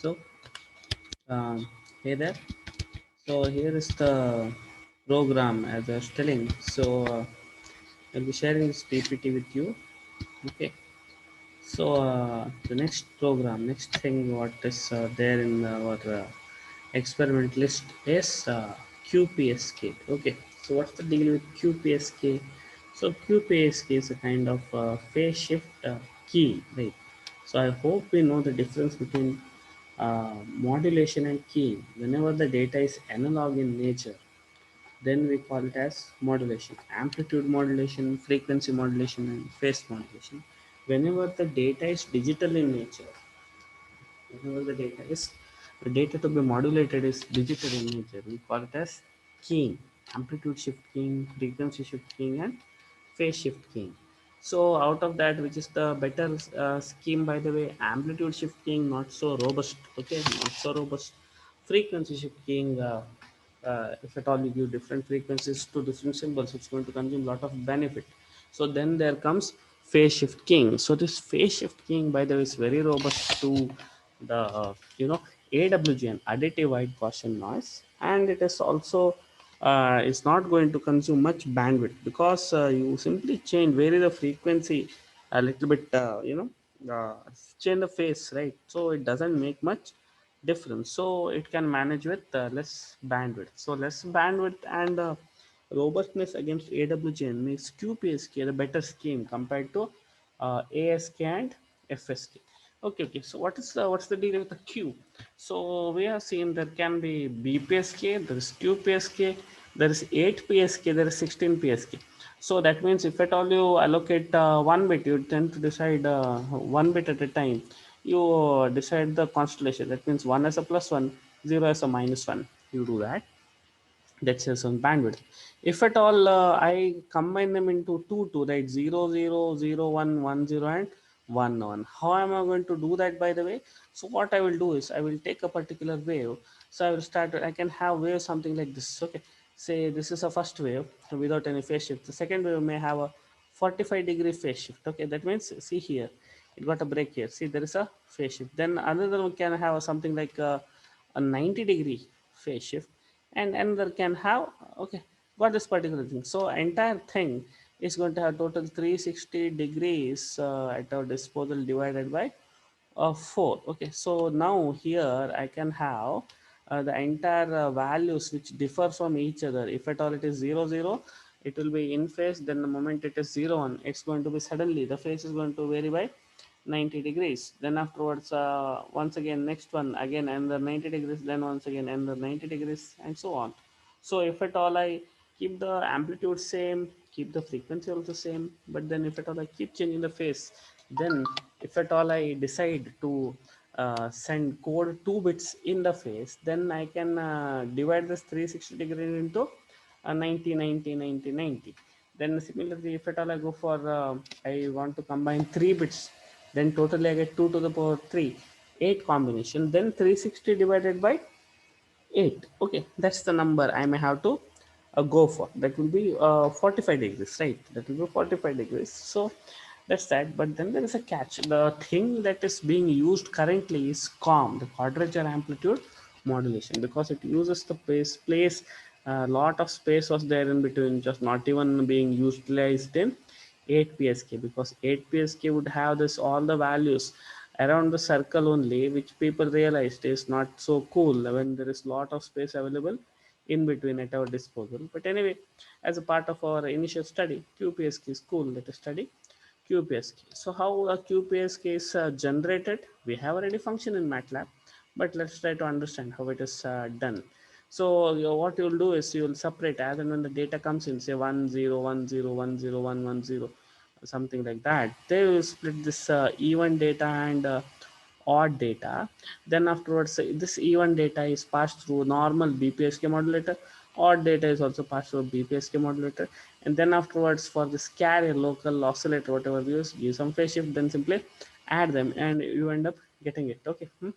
So, hey there. So here is the program as I was telling. So I'll be sharing this PPT with you. Okay. So the next program, next thing, what is there in our experiment list is QPSK. Okay. So what's the deal with QPSK? So QPSK is a kind of phase shift key, right? So I hope we know the difference between modulation and keying. Whenever the data is analog in nature, then we call it as modulation. Amplitude modulation, frequency modulation, and phase modulation. Whenever the data is digital in nature, whenever the data to be modulated is digital in nature, we call it as keying. Amplitude shift keying, frequency shift keying, and phase shift keying. So out of that, which is the better scheme, by the way? Amplitude shift keying, not so robust. Okay, not so robust. Frequency shift keying, if at all you give different frequencies to different symbols, it's going to consume a lot of benefit. So then there comes phase shift keying. So this phase shift keying, by the way, is very robust to the AWGN, additive wide Gaussian noise, and it is also it's not going to consume much bandwidth, because you simply change, vary the frequency a little bit, change the phase, right? So it doesn't make much difference. So it can manage with less bandwidth. So less bandwidth and robustness against AWGN makes QPSK the better scheme compared to ASK and FSK. Okay, okay. So what's the deal with the Q? So we have seen there can be BPSK, there is QPSK, there is 8 PSK, there is 16 PSK. So that means if at all you allocate one bit, you tend to decide one bit at a time. You decide the constellation. That means one as a plus one, zero as a minus one. You do that. That's just some bandwidth. If at all I combine them into two, right? 0 0 0 1 1 0 and 1 1. How am I going to do that, by the way? So what I will do is I will take a particular wave. So I will start. I can have wave something like this. Okay. Say this is a first wave without any phase shift. The second wave may have a 45-degree phase shift. Okay. That means, see here, it got a break here. See, there is a phase shift. Then another one can have something like a 90-degree phase shift, and another can have, okay, got this particular thing. So entire thing is going to have total 360 degrees at our disposal, divided by 4. Okay, so now here I can have the entire values which differ from each other. If at all it is 0 0, it will be in phase. Then the moment it is 0 1, it's going to be suddenly the phase is going to vary by 90 degrees. Then afterwards, once again next one, again another 90 degrees, then once again another 90 degrees, and so on. So if at all I keep the amplitude same, keep the frequency also same, but then if at all I keep changing the phase, then if at all I decide to send code 2 bits in the phase, then I can divide this 360 degree into 90 90 90 90. Then similarly, if at all I go for I want to combine 3 bits, then totally I get 2 to the power 3, 8 combination, then 360 divided by 8. Okay, that's the number I may have to go for. That will be 45 degrees, right? That will be 45 degrees. So that's that. But then there is a catch. The thing that is being used currently is COM, the quadrature amplitude modulation, because it uses the place. A lot of space was there in between, just not even being utilized in 8 PSK, because 8 PSK would have this all the values around the circle only, which people realized is not so cool when there is lot of space available in between at our disposal. But anyway, as a part of our initial study, QPSK is cool. Let us study QPSK. So how a QPSK is generated? We have already function in Matlab, but let's try to understand how it is done. So what you'll do is you'll separate as and when the data comes in, say 1 0 1 0 1 0 1 1 0, something like that. They will split this even data and odd data. Then afterwards, this even data is passed through normal BPSK modulator. Odd data is also passed through BPSK modulator. And then afterwards, for this carrier, local oscillator, whatever you use, give some phase shift, then simply add them, and you end up getting it. Okay. You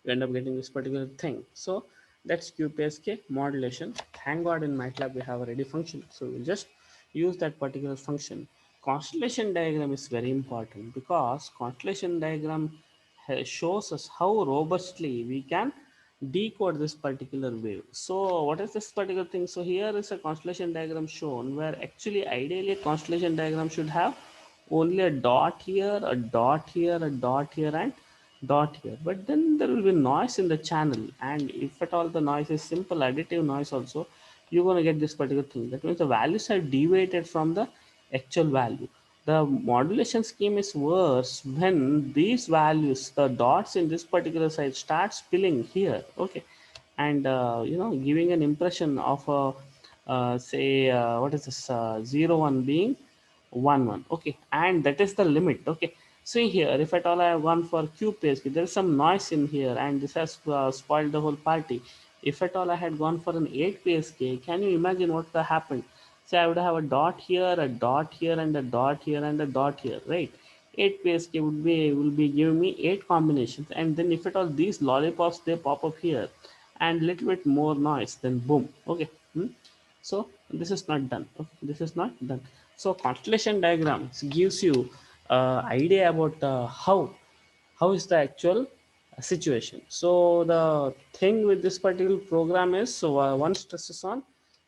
end up getting this particular thing. So that's QPSK modulation. Thank God in MATLAB we have a ready function. So we'll just use that particular function. Constellation diagram is very important, because constellation diagram shows us how robustly we can decode this particular wave. So what is this particular thing? So here is a constellation diagram shown, where actually ideally a constellation diagram should have only a dot here, a dot here, a dot here, and dot here. But then there will be noise in the channel, and if at all the noise is simple additive noise also, you're going to get this particular thing. That means the values are deviated from the actual value. The modulation scheme is worse when these values, the dots in this particular side, start spilling here, okay, and giving an impression of a say what is this 0 1 being 1 1, okay, and that is the limit, okay. See here, if at all I have gone for QPSK, there is some noise in here, and this has spoiled the whole party. If at all I had gone for an 8 PSK, can you imagine what would have happened? So I would have a dot here, a dot here, and a dot here, and a dot here, right? 8 PSK will be giving me 8 combinations, and then if at all these lollipops they pop up here, and little bit more noise, then boom, okay. So this is not done, okay? This is not done. So constellation diagrams gives you idea about how is the actual situation. So the thing with this particular program is, so one stresses on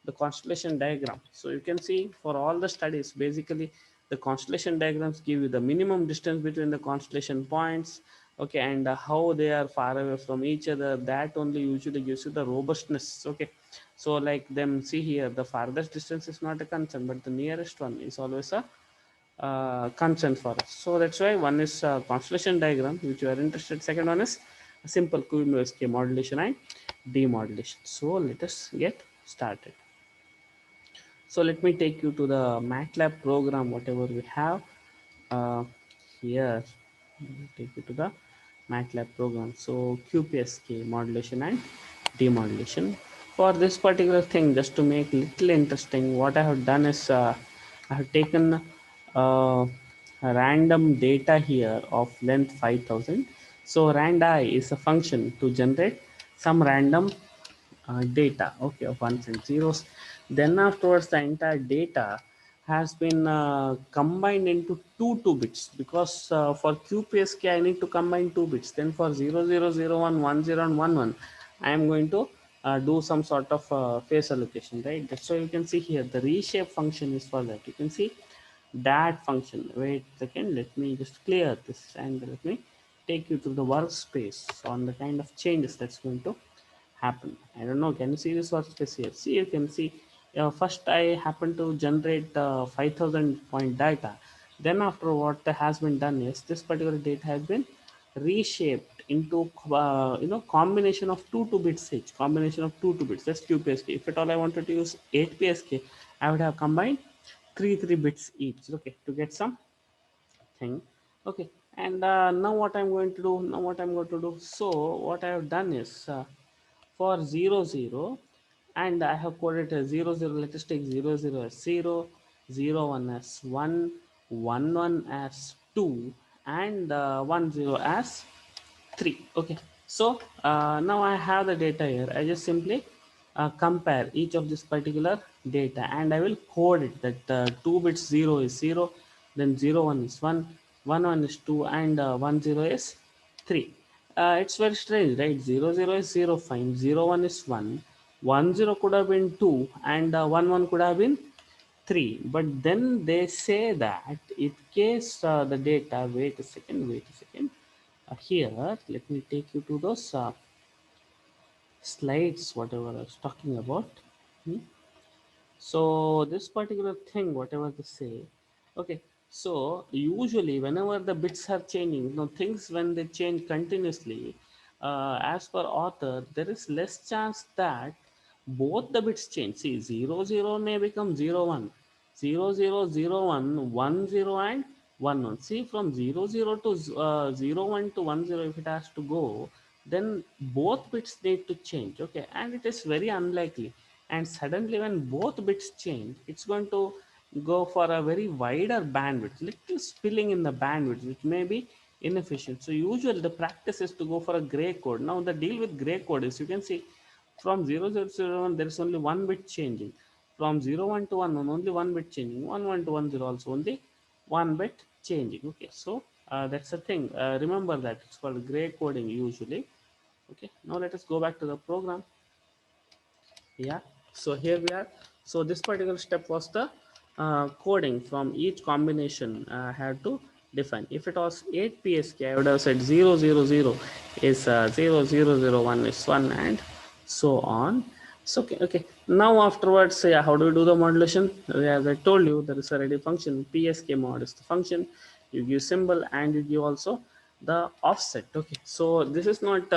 the constellation diagram. So you can see for all the studies, basically the constellation diagrams give you the minimum distance between the constellation points, okay, and how they are far away from each other. That only usually gives you the robustness, okay. So like them, see here, the farthest distance is not a concern, but the nearest one is always a concern for us. So that's why one is constellation diagram, which you are interested. Second one is a simple QMSK modulation and demodulation. So let us get started. So let me take you to the Matlab program, whatever we have uh, here. Let me take you to the Matlab program. So QPSK modulation and demodulation. For this particular thing, just to make little interesting, what I have done is I have taken random data here of length 5000. So randi is a function to generate some random data, okay, of ones and zeros. Then afterwards the entire data has been combined into two bits, because for QPSK I need to combine 2 bits. Then for 000110 and 11 I am going to do some sort of phase allocation, right? That's why you can see here the reshape function is for that. You can see that function. Wait a second, let me just clear this, and let me take you to the workspace on the kind of changes that's going to happen. I don't know, can you see this workspace here? See, you can see first I happen to generate 5000 point data. Then after, what has been done is this particular data has been reshaped into combination of two bits each, combination of two bits. That's QPSK. If at all I wanted to use 8 PSK, I would have combined three bits each, okay, to get some thing, okay. And now what I'm going to do, so what I have done is for 00, and I have coded a 00. Let us take 00 as 0, 01 as 1, 11 as 2, and 10 as 3, okay. So now I have the data here. I just simply compare each of this particular data, and I will code it that 2 bits 0 is 0, then 01 is 1, 11 is 2, and 10 is 3. It's very strange, right? 00 is 0, fine, 01 is 1, 10 could have been 2, and 11 could have been 3. But then they say that in case the data, wait a second, here let me take you to those slides whatever I was talking about. Hmm? So this particular thing, whatever they say, okay. So usually whenever the bits are changing, things when they change continuously, as per author, there is less chance that both the bits change. See, 00 may become 01, 0001, 10 and 11. See, from 00 to 01 to 10, if it has to go, then both bits need to change, okay, and it is very unlikely. And suddenly when both bits change, it's going to go for a very wider bandwidth, little spilling in the bandwidth, which may be inefficient. So usually the practice is to go for a gray code. Now the deal with gray code is, you can see from 0001 there is only one bit changing, from 01 to 11 only one bit changing, 11 to 10 also only one bit changing, okay. So That's the thing. Remember that it's called gray coding usually. Okay, now let us go back to the program. Yeah, so here we are. So this particular step was the coding from each combination I had to define. If it was 8 psk, I would have said 000 is 0001 is 1, and so on. So okay, now afterwards, yeah, how do we do the modulation? As I told you, there is a ready function. Pskmod is the function. You give symbol and you give also the offset. Okay, so this is not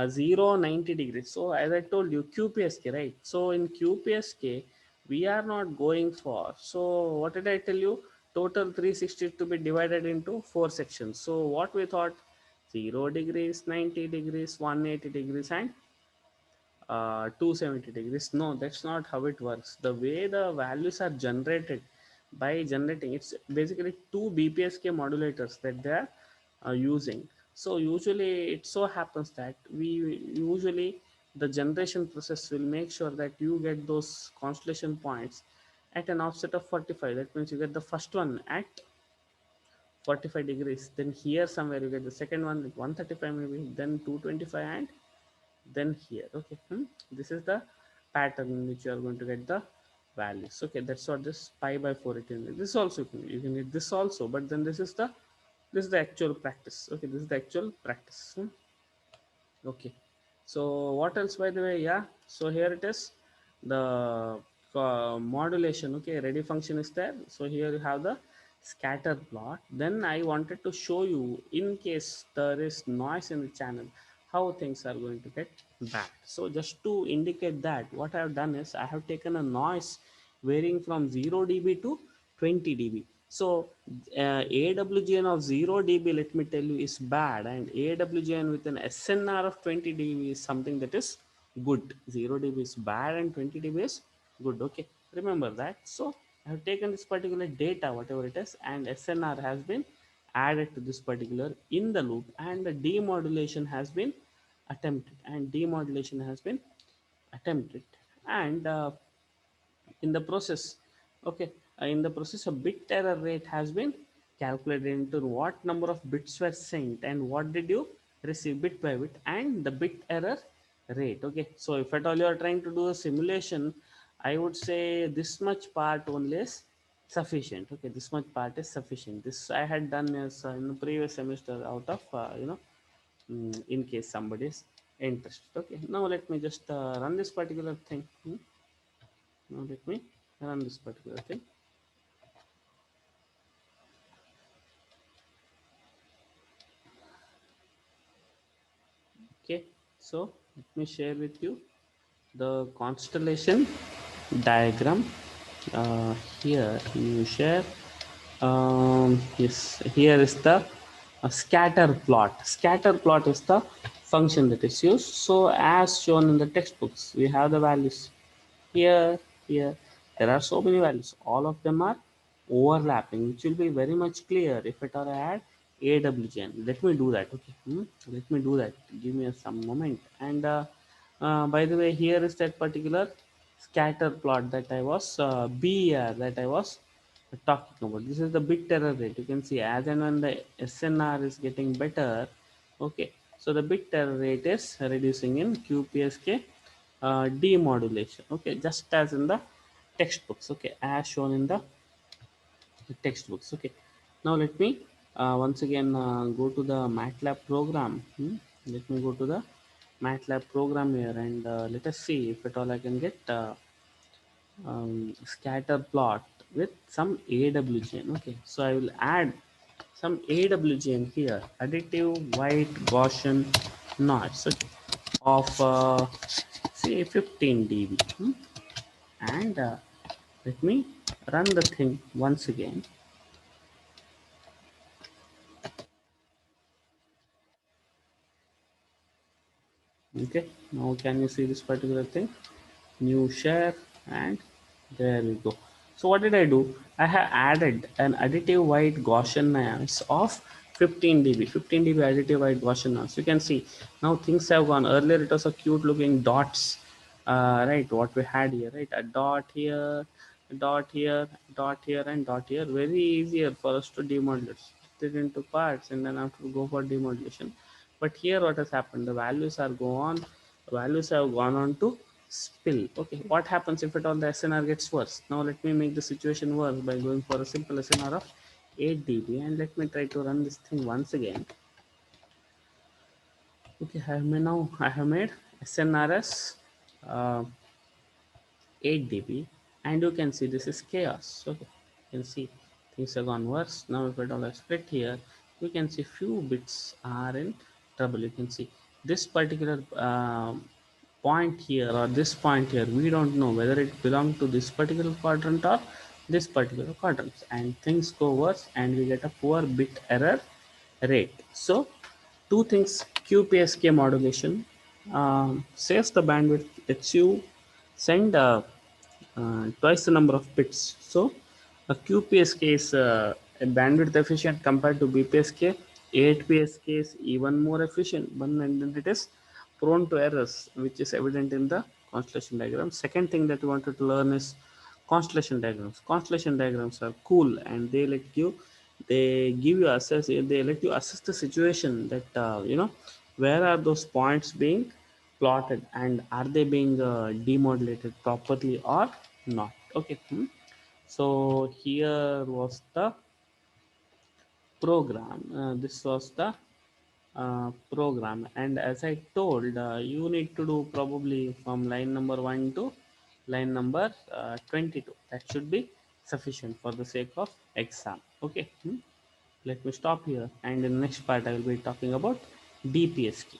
0 90 degrees. So as I told you, QPSK, right? So in QPSK we are not going for, so what did I tell you? Total 360 to be divided into 4 sections. So what we thought, 0 degrees, 90 degrees, 180 degrees, and 270 degrees. No, that's not how it works. The way the values are generated, by generating, it's basically two BPSK modulators that they are using. So usually it so happens that we usually, the generation process will make sure that you get those constellation points at an offset of 45. That means you get the first one at 45 degrees, then here somewhere you get the second one at 135 maybe, then 225, and then here. Okay, this is the pattern in which you are going to get the values. Okay, that's what this pi by 4 it is. This also you can get this also, but then this is the actual practice. Okay, this is the actual practice. Okay, so what else, by the way? Yeah, so here it is, the modulation. Okay, ready function is there. So here you have the scatter plot. Then I wanted to show you, in case there is noise in the channel, how things are going to get bad. So just to indicate that, what I have done is I have taken a noise varying from 0 dB to 20 dB. So AWGN of 0 dB, let me tell you, is bad, and AWGN with an SNR of 20 dB is something that is good. 0 dB is bad and 20 dB is good. Okay, remember that. So I have taken this particular data, whatever it is, and SNR has been added to this particular in the loop, and the demodulation has been attempted, and in the process, okay, in the process, a bit error rate has been calculated into what number of bits were sent and what did you receive bit by bit, and the bit error rate. Okay, so if at all you are trying to do a simulation, I would say this much part only is sufficient. Okay, this much part is sufficient. This I had done as in the previous semester out of in case somebody is interested. Okay, now let me just run this particular thing. Now let me run this particular thing. Okay, so let me share with you the constellation diagram. Here you share. Yes, here is the scatter plot. Scatter plot is the function that is used. So as shown in the textbooks, we have the values here, here. There are so many values. All of them are overlapping, which will be very much clear if it are add AWGN. Let me do that. Okay, let me do that. Give me some moment. And by the way, here is that particular scatter plot that I was BER that I was talking about. This is the bit error rate. You can see as and when the SNR is getting better. Okay, so the bit error rate is reducing in QPSK demodulation. Okay, just as in the textbooks. Okay, as shown in the textbooks. Okay, now let me once again go to the Matlab program. Let me go to the Matlab program here, and let us see if at all I can get scatter plot with some AWGN. Okay, so I will add some AWGN here, additive white Gaussian noise, okay, of say 15 dB. And let me run the thing once again. Okay, now can you see this particular thing? New share, and there we go. So what did I do? I have added an additive white Gaussian noise of 15 dB. 15 dB additive white Gaussian noise. You can see now things have gone. Earlier it was a cute looking dots, right? What we had here, right? A dot here, a dot here, dot here, and dot here. Very easier for us to demodulate. it into parts and then after go for demodulation. But here what has happened, the values have gone on to spill. Okay, what happens if at all the SNR gets worse? Now let me make the situation worse by going for a simple SNR of 8 dB, and let me try to run this thing once again. Okay, I have made SNRS uh, 8 dB, and you can see this is chaos. Okay, you can see things have gone worse. Now if I do a split here, you can see few bits are in trouble. You can see this particular point here or this point here, we don't know whether it belongs to this particular quadrant or this particular quadrant, and things go worse and we get a poor bit error rate. So two things: QPSK modulation saves the bandwidth, lets you send twice the number of bits. So a QPSK is a bandwidth efficient compared to BPSK. 8PSK is even more efficient, but then it is prone to errors, which is evident in the constellation diagram. Second thing that we wanted to learn is constellation diagrams. Constellation diagrams are cool, and they give you assess they let you assess the situation that where are those points being plotted and are they being demodulated properly or not. Okay. So here was the program. This was the program, and as I told, you need to do probably from line number 1 to line number 22. That should be sufficient for the sake of exam. Okay. Let me stop here, and in the next part I will be talking about DPSK.